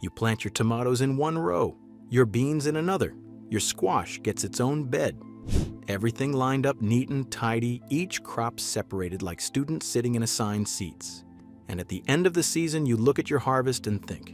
You plant your tomatoes in one row, your beans in another, your squash gets its own bed. Everything lined up neat and tidy, each crop separated like students sitting in assigned seats. And at the end of the season, you look at your harvest and think,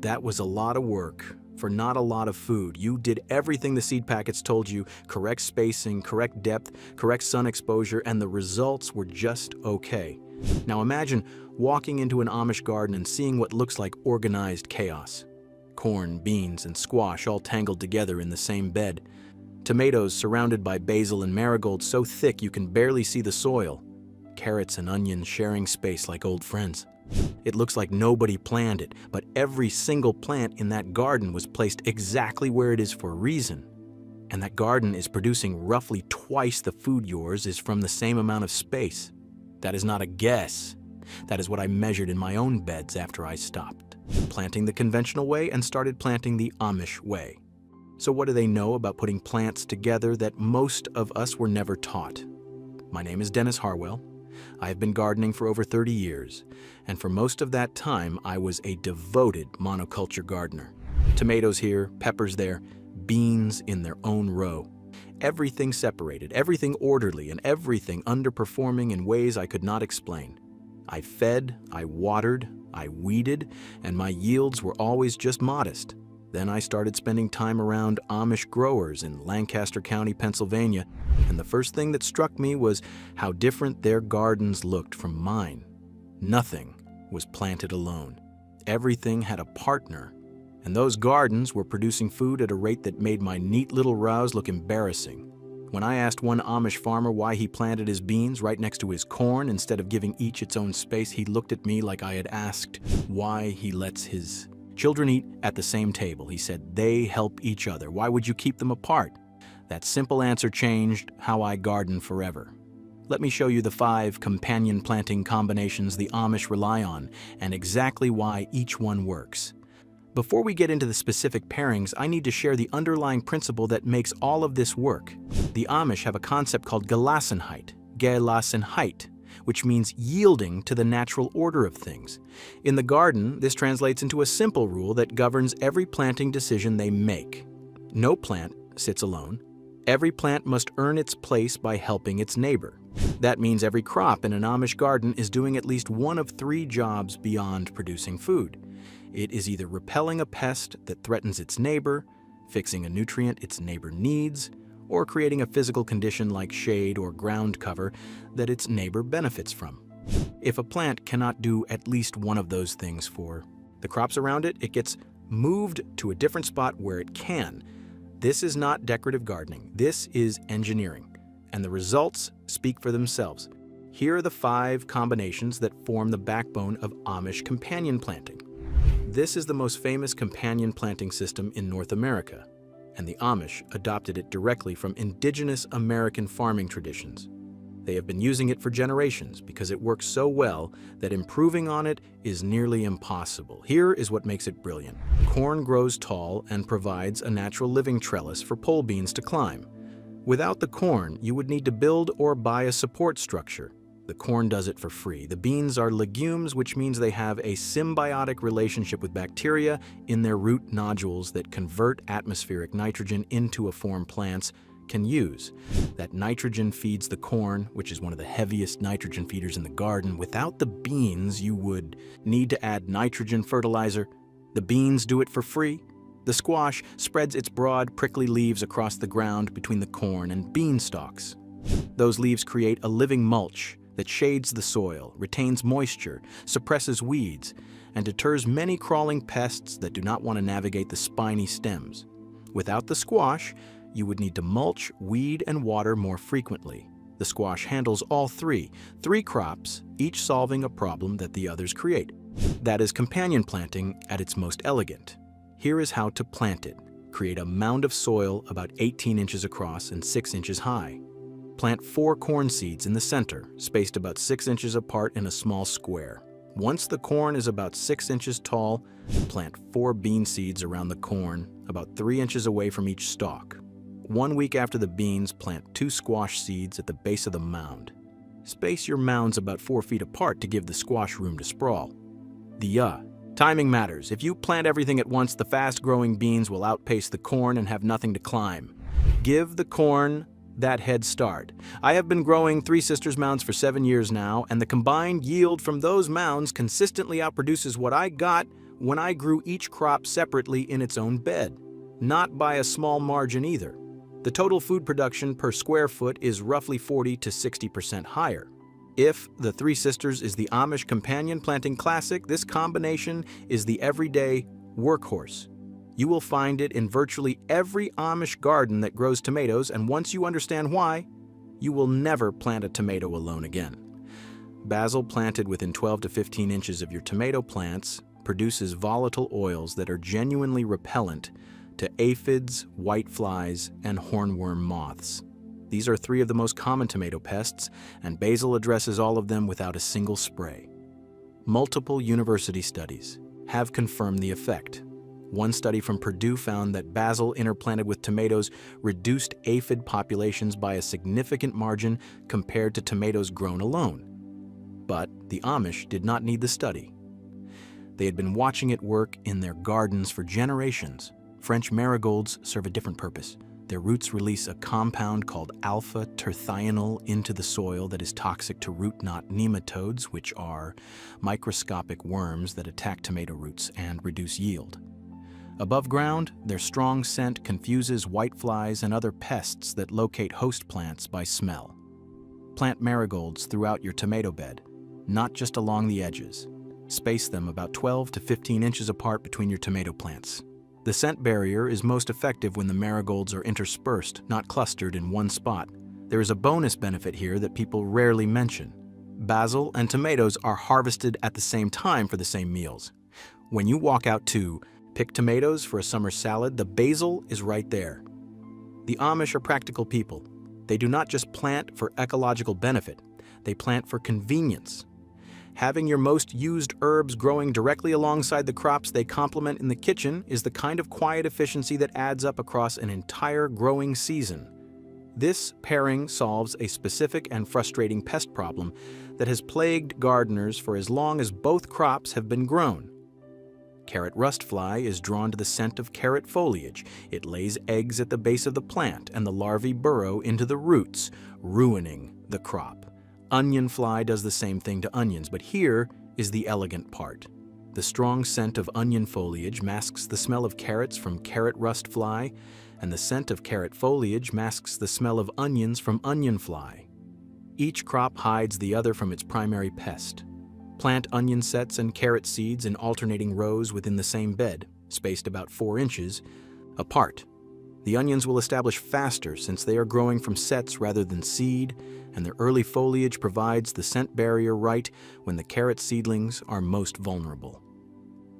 that was a lot of work for not a lot of food. You did everything the seed packets told you, correct spacing, correct depth, correct sun exposure, and the results were just okay. Now imagine walking into an Amish garden and seeing what looks like organized chaos. Corn, beans, and squash all tangled together in the same bed. Tomatoes surrounded by basil and marigold so thick you can barely see the soil. Carrots and onions sharing space like old friends. It looks like nobody planned it, but every single plant in that garden was placed exactly where it is for a reason. And that garden is producing roughly twice the food yours is from the same amount of space. That is not a guess. That is what I measured in my own beds after I stopped planting the conventional way and started planting the Amish way. So what do they know about putting plants together that most of us were never taught? My name is Dennis Harwell. I have been gardening for over 30 years, and for most of that time, I was a devoted monoculture gardener. Tomatoes here, peppers there, beans in their own row. Everything separated, everything orderly, and everything underperforming in ways I could not explain. I fed, I watered, I weeded, and my yields were always just modest. Then I started spending time around Amish growers in Lancaster County, Pennsylvania, and the first thing that struck me was how different their gardens looked from mine. Nothing was planted alone. Everything had a partner, and those gardens were producing food at a rate that made my neat little rows look embarrassing. When I asked one Amish farmer why he planted his beans right next to his corn instead of giving each its own space, he looked at me like I had asked why he lets his children eat at the same table. He said, they help each other. Why would you keep them apart? That simple answer changed how I garden forever. Let me show you the 5 companion planting combinations the Amish rely on and exactly why each one works. Before we get into the specific pairings, I need to share the underlying principle that makes all of this work. The Amish have a concept called Gelassenheit, which means yielding to the natural order of things. In the garden, this translates into a simple rule that governs every planting decision they make. No plant sits alone. Every plant must earn its place by helping its neighbor. That means every crop in an Amish garden is doing at least one of 3 jobs beyond producing food. It is either repelling a pest that threatens its neighbor, fixing a nutrient its neighbor needs, or creating a physical condition like shade or ground cover that its neighbor benefits from. If a plant cannot do at least one of those things for the crops around it, it gets moved to a different spot where it can. This is not decorative gardening. This is engineering, and the results speak for themselves. Here are the 5 combinations that form the backbone of Amish companion planting. This is the most famous companion planting system in North America, and the Amish adopted it directly from indigenous American farming traditions. They have been using it for generations because it works so well that improving on it is nearly impossible. Here is what makes it brilliant. Corn grows tall and provides a natural living trellis for pole beans to climb. Without the corn, you would need to build or buy a support structure. The corn does it for free. The beans are legumes, which means they have a symbiotic relationship with bacteria in their root nodules that convert atmospheric nitrogen into a form plants can use. That nitrogen feeds the corn, which is one of the heaviest nitrogen feeders in the garden. Without the beans, you would need to add nitrogen fertilizer. The beans do it for free. The squash spreads its broad, prickly leaves across the ground between the corn and bean stalks. Those leaves create a living mulch that shades the soil, retains moisture, suppresses weeds, and deters many crawling pests that do not want to navigate the spiny stems. Without the squash, you would need to mulch, weed, and water more frequently. The squash handles all 3 crops, each solving a problem that the others create. That is companion planting at its most elegant. Here is how to plant it. Create a mound of soil about 18 inches across and 6 inches high. Plant 4 corn seeds in the center, spaced about 6 inches apart in a small square. Once the corn is about 6 inches tall, plant 4 bean seeds around the corn, about 3 inches away from each stalk. 1 week after the beans, plant 2 squash seeds at the base of the mound. Space your mounds about 4 feet apart to give the squash room to sprawl. The Timing matters. If you plant everything at once, the fast-growing beans will outpace the corn and have nothing to climb. Give the corn that head start. I have been growing Three Sisters mounds for 7 years now, and the combined yield from those mounds consistently outproduces what I got when I grew each crop separately in its own bed. Not by a small margin either. The total food production per square foot is roughly 40 to 60% higher. If the Three Sisters is the Amish companion planting classic, this combination is the everyday workhorse. You will find it in virtually every Amish garden that grows tomatoes, and once you understand why, you will never plant a tomato alone again. Basil planted within 12 to 15 inches of your tomato plants produces volatile oils that are genuinely repellent to aphids, whiteflies, and hornworm moths. These are 3 of the most common tomato pests, and basil addresses all of them without a single spray. Multiple university studies have confirmed the effect. One study from Purdue found that basil interplanted with tomatoes reduced aphid populations by a significant margin compared to tomatoes grown alone. But the Amish did not need the study. They had been watching it work in their gardens for generations. French marigolds serve a different purpose. Their roots release a compound called alpha-terthionyl into the soil that is toxic to root knot nematodes, which are microscopic worms that attack tomato roots and reduce yield. Above ground, their strong scent confuses whiteflies and other pests that locate host plants by smell. Plant marigolds throughout your tomato bed, not just along the edges. Space them about 12 to 15 inches apart between your tomato plants. The scent barrier is most effective when the marigolds are interspersed, not clustered in one spot. There is a bonus benefit here that people rarely mention. Basil and tomatoes are harvested at the same time for the same meals. When you walk out to pick tomatoes for a summer salad, the basil is right there. The Amish are practical people. They do not just plant for ecological benefit, they plant for convenience. Having your most used herbs growing directly alongside the crops they complement in the kitchen is the kind of quiet efficiency that adds up across an entire growing season. This pairing solves a specific and frustrating pest problem that has plagued gardeners for as long as both crops have been grown. Carrot rust fly is drawn to the scent of carrot foliage. It lays eggs at the base of the plant, and the larvae burrow into the roots, ruining the crop. Onion fly does the same thing to onions, but here is the elegant part. The strong scent of onion foliage masks the smell of carrots from carrot rust fly, and the scent of carrot foliage masks the smell of onions from onion fly. Each crop hides the other from its primary pest. Plant onion sets and carrot seeds in alternating rows within the same bed, spaced about 4 inches apart. The onions will establish faster since they are growing from sets rather than seed, and their early foliage provides the scent barrier right when the carrot seedlings are most vulnerable.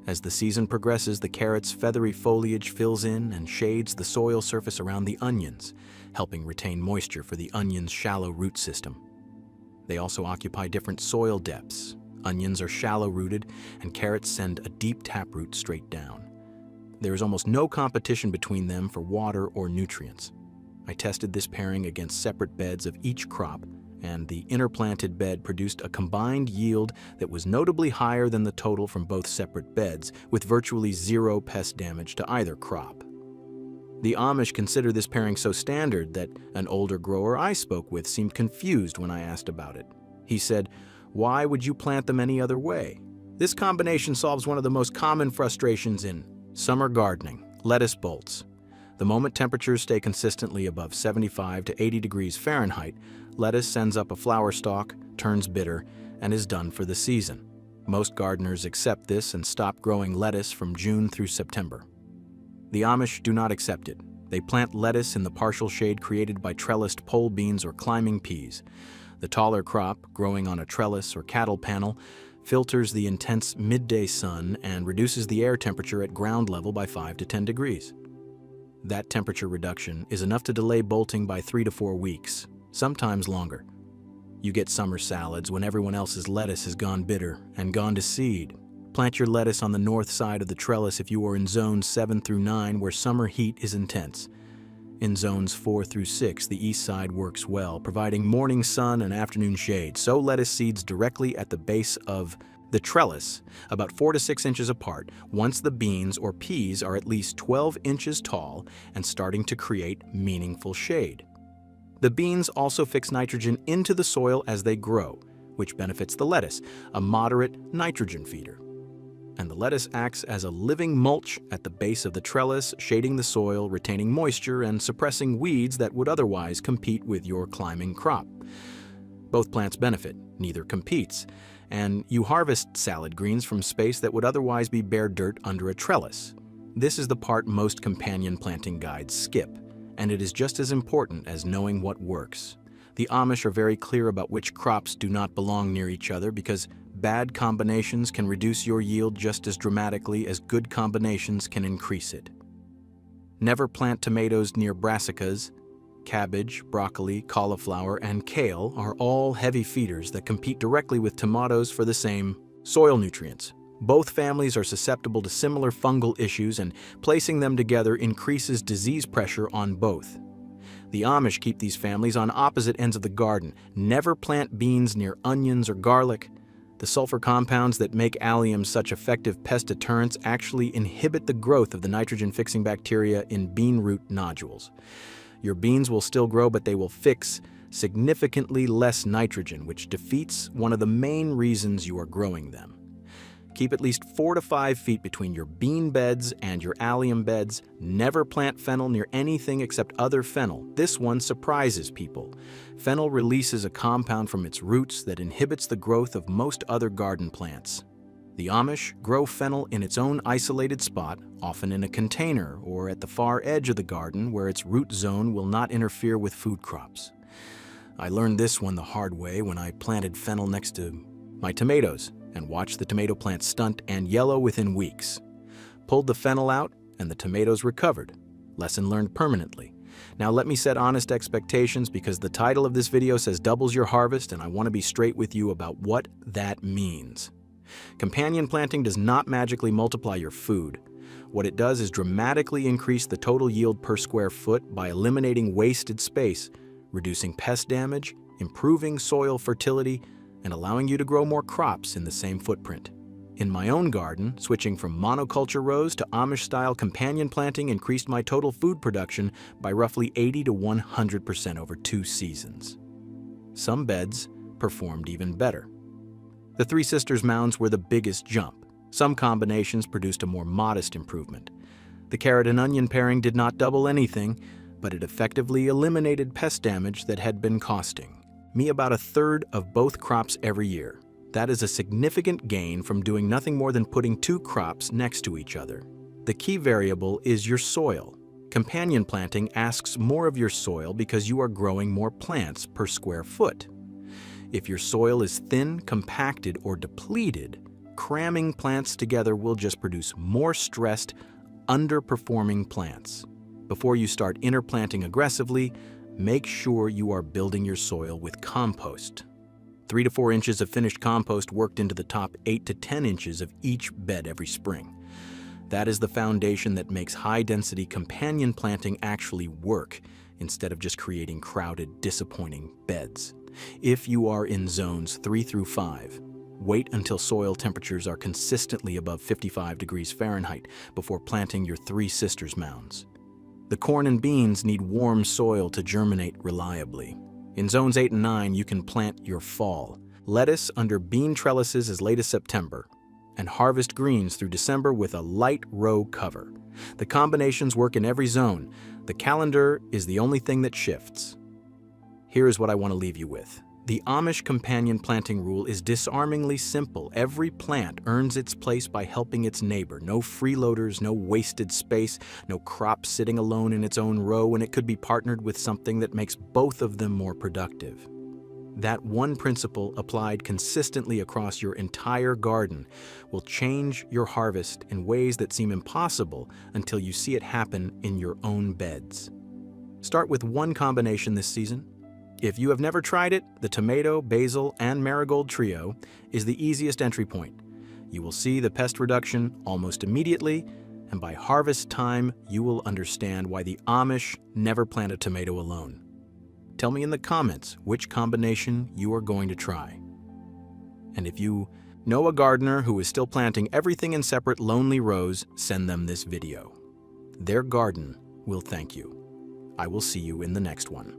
As the season progresses, the carrot's feathery foliage fills in and shades the soil surface around the onions, helping retain moisture for the onion's shallow root system. They also occupy different soil depths. Onions are shallow-rooted, and carrots send a deep taproot straight down. There is almost no competition between them for water or nutrients. I tested this pairing against separate beds of each crop, and the interplanted bed produced a combined yield that was notably higher than the total from both separate beds, with virtually zero pest damage to either crop. The Amish consider this pairing so standard that an older grower I spoke with seemed confused when I asked about it. He said, "Why would you plant them any other way?" This combination solves one of the most common frustrations in summer gardening: lettuce bolts. The moment temperatures stay consistently above 75 to 80 degrees Fahrenheit, lettuce sends up a flower stalk, turns bitter, and is done for the season. Most gardeners accept this and stop growing lettuce from June through September. The Amish do not accept it. They plant lettuce in the partial shade created by trellised pole beans or climbing peas. The taller crop, growing on a trellis or cattle panel, filters the intense midday sun and reduces the air temperature at ground level by 5 to 10 degrees. That temperature reduction is enough to delay bolting by 3 to 4 weeks, sometimes longer. You get summer salads when everyone else's lettuce has gone bitter and gone to seed. Plant your lettuce on the north side of the trellis if you are in zones 7 through 9 where summer heat is intense. In zones 4 through 6, the east side works well, providing morning sun and afternoon shade. Sow lettuce seeds directly at the base of The trellis, about 4 to 6 inches apart, once the beans or peas are at least 12 inches tall and starting to create meaningful shade. The beans also fix nitrogen into the soil as they grow, which benefits the lettuce, a moderate nitrogen feeder. And the lettuce acts as a living mulch at the base of the trellis, shading the soil, retaining moisture, and suppressing weeds that would otherwise compete with your climbing crop. Both plants benefit, neither competes, and you harvest salad greens from space that would otherwise be bare dirt under a trellis. This is the part most companion planting guides skip, and it is just as important as knowing what works. The Amish are very clear about which crops do not belong near each other because bad combinations can reduce your yield just as dramatically as good combinations can increase it. Never plant tomatoes near brassicas. Cabbage, broccoli, cauliflower, and kale are all heavy feeders that compete directly with tomatoes for the same soil nutrients. Both families are susceptible to similar fungal issues, and placing them together increases disease pressure on both. The Amish keep these families on opposite ends of the garden. Never plant beans near onions or garlic. The sulfur compounds that make alliums such effective pest deterrents actually inhibit the growth of the nitrogen-fixing bacteria in bean root nodules. Your beans will still grow, but they will fix significantly less nitrogen, which defeats one of the main reasons you are growing them. Keep at least 4 to 5 feet between your bean beds and your allium beds. Never plant fennel near anything except other fennel. This one surprises people. Fennel releases a compound from its roots that inhibits the growth of most other garden plants. The Amish grow fennel in its own isolated spot, often in a container or at the far edge of the garden where its root zone will not interfere with food crops. I learned this one the hard way when I planted fennel next to my tomatoes and watched the tomato plant stunt and yellow within weeks. Pulled the fennel out and the tomatoes recovered. Lesson learned permanently. Now let me set honest expectations because the title of this video says doubles your harvest, and I want to be straight with you about what that means. Companion planting does not magically multiply your food. What it does is dramatically increase the total yield per square foot by eliminating wasted space, reducing pest damage, improving soil fertility, and allowing you to grow more crops in the same footprint. In my own garden, switching from monoculture rows to Amish-style companion planting increased my total food production by roughly 80 to 100% over 2 seasons. Some beds performed even better. The Three Sisters mounds were the biggest jump. Some combinations produced a more modest improvement. The carrot and onion pairing did not double anything, but it effectively eliminated pest damage that had been costing me about 1/3 of both crops every year. That is a significant gain from doing nothing more than putting 2 crops next to each other. The key variable is your soil. Companion planting asks more of your soil because you are growing more plants per square foot. If your soil is thin, compacted, or depleted, cramming plants together will just produce more stressed, underperforming plants. Before you start interplanting aggressively, make sure you are building your soil with compost. 3 to 4 inches of finished compost worked into the top 8 to 10 inches of each bed every spring. That is the foundation that makes high-density companion planting actually work, instead of just creating crowded, disappointing beds. If you are in zones 3 through 5, wait until soil temperatures are consistently above 55 degrees Fahrenheit before planting your Three Sisters mounds. The corn and beans need warm soil to germinate reliably. In zones 8 and 9, you can plant your fall. Lettuce under bean trellises as late as September, and harvest greens through December with a light row cover. The combinations work in every zone. The calendar is the only thing that shifts. Here is what I want to leave you with. The Amish companion planting rule is disarmingly simple. Every plant earns its place by helping its neighbor. No freeloaders, no wasted space, no crop sitting alone in its own row when it could be partnered with something that makes both of them more productive. That one principle applied consistently across your entire garden will change your harvest in ways that seem impossible until you see it happen in your own beds. Start with one combination this season. If you have never tried it, the tomato, basil, and marigold trio is the easiest entry point. You will see the pest reduction almost immediately, and by harvest time, you will understand why the Amish never plant a tomato alone. Tell me in the comments which combination you are going to try. And if you Know a gardener who is still planting everything in separate lonely rows, send them this video. Their garden will thank you. I will see you in the next one.